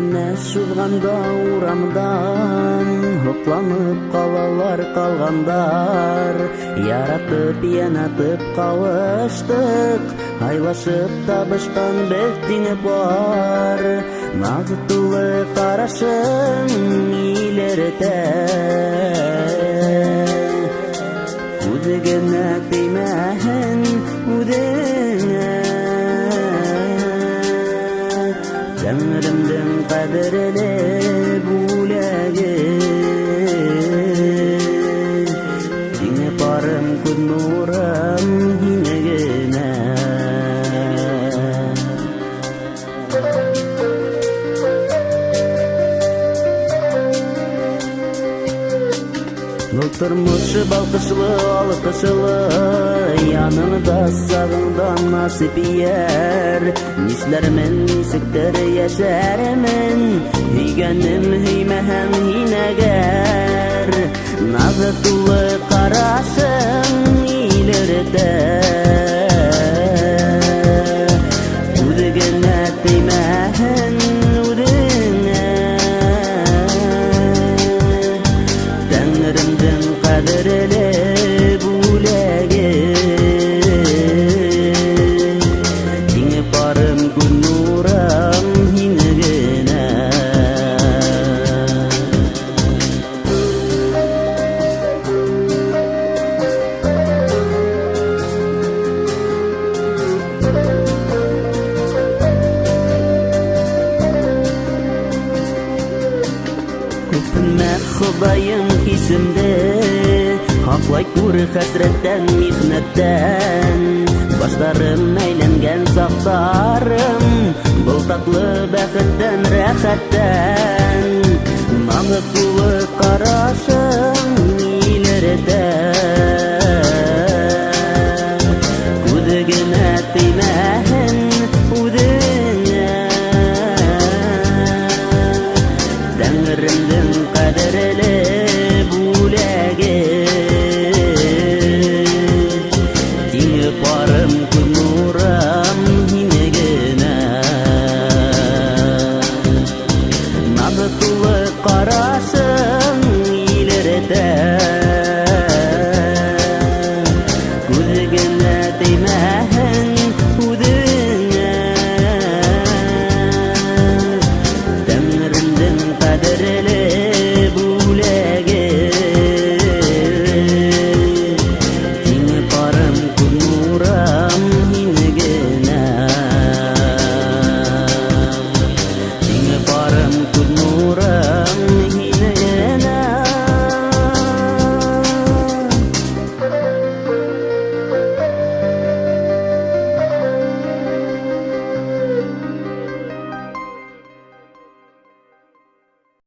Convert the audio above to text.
генә шулганда урамдан Хокланып калалар калгандар Яратып, янатып кавыштык Айлашып табышкан бәхтиңе бар Назыклы карашың илертә Күзегенә теймәһен үҙеңә Тәңремдең кадерле бүләге Сиңа барым күз нурым һиңа генә Тормышы балкышлы, алкышлы Янымда сагыңдан насип ияр Нишләрмен, нисектер яшәрмен Һөйгәнем һөймәһәм һинәгәр Назы тулы карашың илертә Күзегенә теймәһен үҙеңә Тәңремдең кадерле бүләге Сиңа барым күз нурым һиңа генә Күпме Ходаем хисемде Хаклай күр хәсрәттән, михнәттән Башларым әйләнгән сафтарым Был татлы бәхеттән, рәхәттән Наны тулы карашың илертә Күзегенә теймәһен үҙеңә Тәңремдең кадерле бүләге Сиңа барым күз нурым һиңа генә Назы тулы карашы